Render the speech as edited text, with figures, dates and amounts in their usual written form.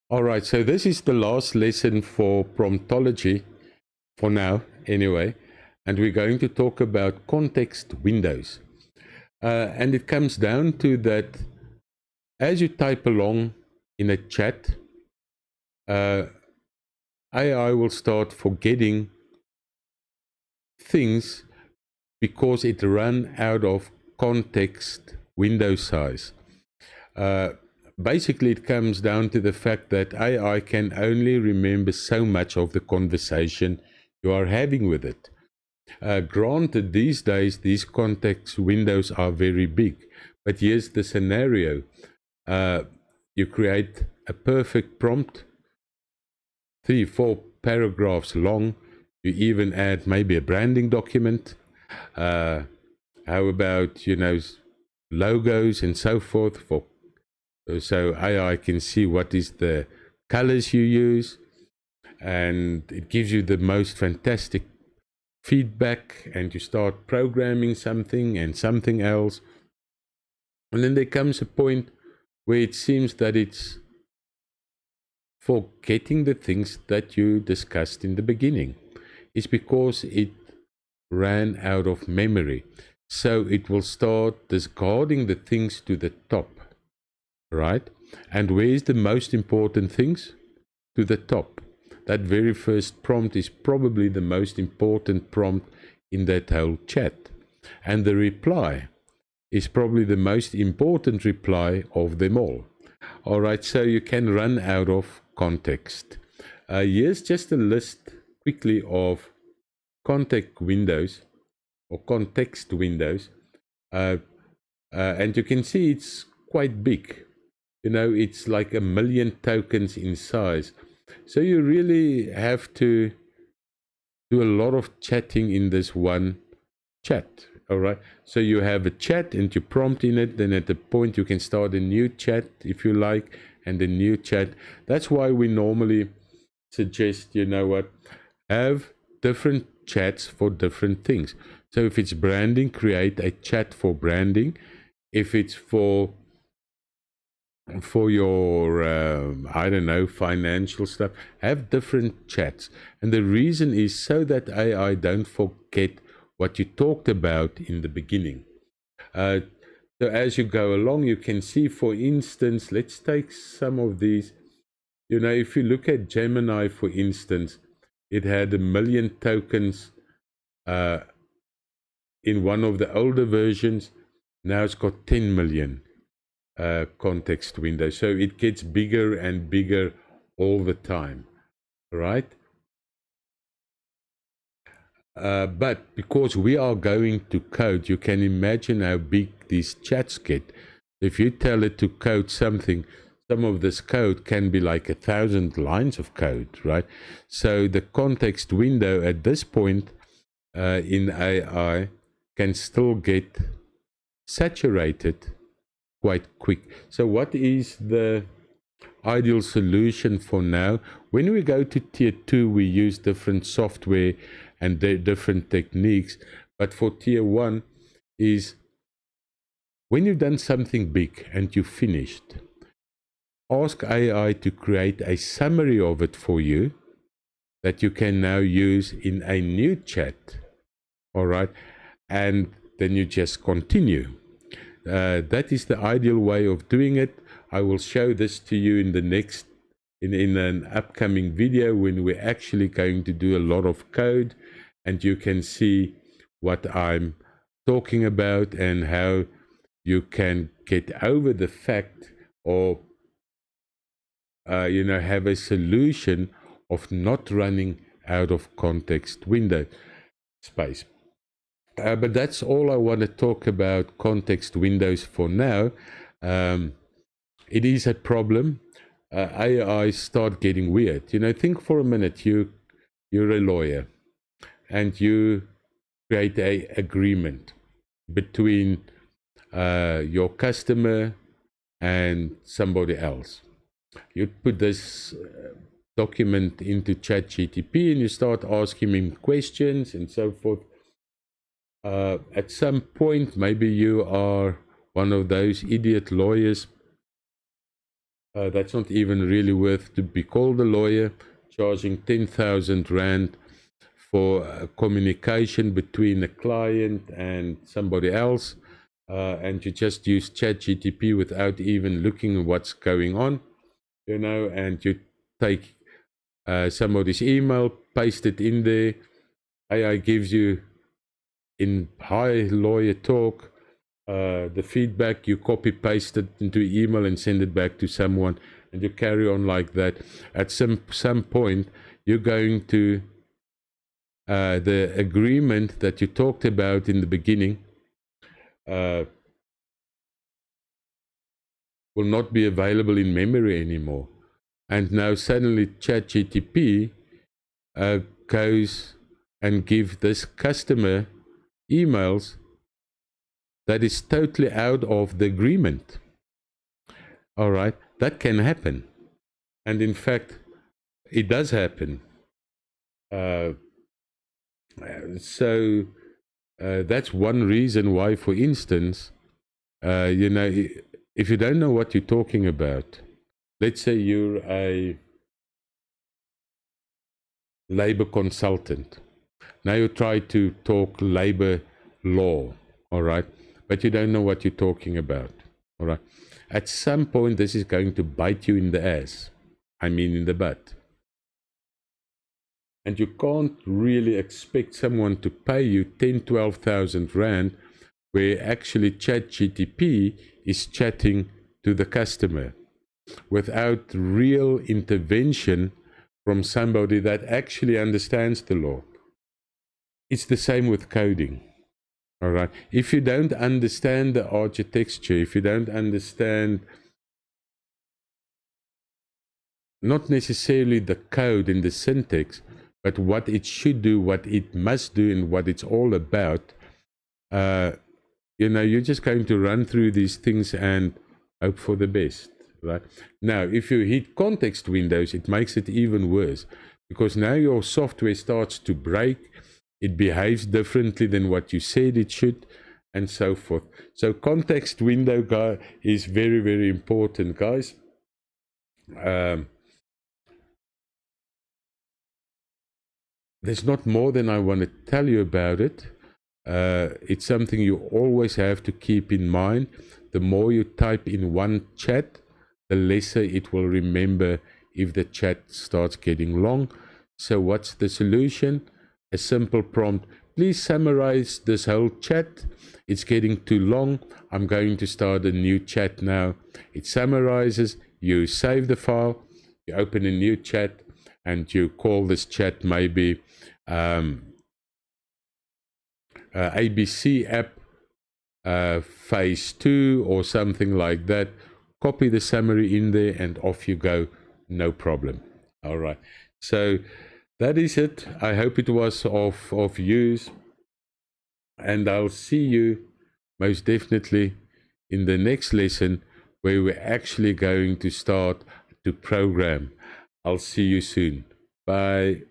All right, so this is the last lesson for promptology, for now anyway, and we're going to talk about context windows. And it comes down to that as you type along in a chat, AI will start forgetting things because it ran out of context window size. Basically, it comes down to the fact that AI can only remember so much of the conversation you are having with it. Granted, these days, these context windows are very big, but here's the scenario. You create a perfect prompt, 3-4 paragraphs long. You even add maybe a branding document. How about, logos and so forth, so AI can see what is the colors you use, and it gives you the most fantastic feedback, and you start programming something and something else. And then there comes a point where it seems that it's forgetting the things that you discussed in the beginning. It's because it ran out of memory. So it will start discarding the things to the top, right? And where's the most important things? To the top. That very first prompt is probably the most important prompt in that whole chat. And the reply is probably the most important reply of them all. All right, so you can run out of context. Here's just a list quickly of context windows or context windows. And you can see it's quite big. It's like 1 million tokens in size. So you really have to do a lot of chatting in this one chat. All right. So you have a chat and you prompt in it. Then at the point you can start a new chat if you like, and a new chat. That's why we normally suggest, have different chats for different things. So if it's branding, create a chat for branding. If it's for your I don't know, financial stuff, have different chats. And the reason is so that AI don't forget what you talked about in the beginning. So as you go along, you can see, for instance, let's take some of these. If you look at Gemini, for instance, it had 1 million tokens in one of the older versions. Now it's got 10 million context window. So it gets bigger and bigger all the time, right? But because we are going to code, you can imagine how big these chats get. If you tell it to code something, some of this code can be like 1,000 lines of code, right? So the context window at this point in AI can still get saturated quite quick. So what is the ideal solution for now? When we go to tier 2, we use different software and different techniques. But for tier 1 is when you've done something big and you finished, ask AI to create a summary of it for you that you can now use in a new chat. All right. And then you just continue. That is the ideal way of doing it. I will show this to you in the next, in an upcoming video, when we're actually going to do a lot of code, and you can see what I'm talking about and how you can get over the fact, or have a solution of not running out of context window space. But that's all I want to talk about context windows for now. It is a problem. AI start getting weird. Think for a minute. You're a lawyer, and you create a agreement between your customer and somebody else. You put this document into ChatGPT and you start asking him questions and so forth. At some point, maybe you are one of those idiot lawyers That's not even really worth to be called a lawyer, charging 10,000 Rand for communication between a client and somebody else, and you just use ChatGTP without even looking at what's going on, you know, and you take somebody's email, paste it in there. AI gives you, in high lawyer talk, the feedback. You copy paste it into email and send it back to someone, and you carry on like that. At some point, you're going to the agreement that you talked about in the beginning will not be available in memory anymore. And now suddenly ChatGTP goes and give this customer emails that is totally out of the agreement. All right, that can happen. And in fact, it does happen. So that's one reason why, for instance, you know, if you don't know what you're talking about, let's say you're a labor consultant. Now you try to talk labor law, all right, but you don't know what you're talking about, all right. At some point, this is going to bite you in the ass. I mean, in the butt. And you can't really expect someone to pay you 10, 12,000 Rand, where actually ChatGTP is chatting to the customer without real intervention from somebody that actually understands the law. It's the same with coding. All right. If you don't understand the architecture, if you don't understand not necessarily the code and the syntax, but what it should do, what it must do, and what it's all about, you know, you're just going to run through these things and hope for the best, right? Now, if you hit context windows, it makes it even worse, because now your software starts to break, it behaves differently than what you said it should, and so forth. So context window is very, very important, guys. There's not more than I want to tell you about it. It's something you always have to keep in mind. The more you type in one chat, the lesser it will remember if the chat starts getting long. So what's the solution? A simple prompt. Please summarize this whole chat. It's getting too long. I'm going to start a new chat now. It summarizes. You save the file. You open a new chat, and you call this chat maybe ABC app phase 2 or something like that. Copy the summary in there and off you go, no problem. All right, so that is it. I hope it was of use, and I'll see you most definitely in the next lesson, where we're actually going to start to program. I'll see you soon. Bye.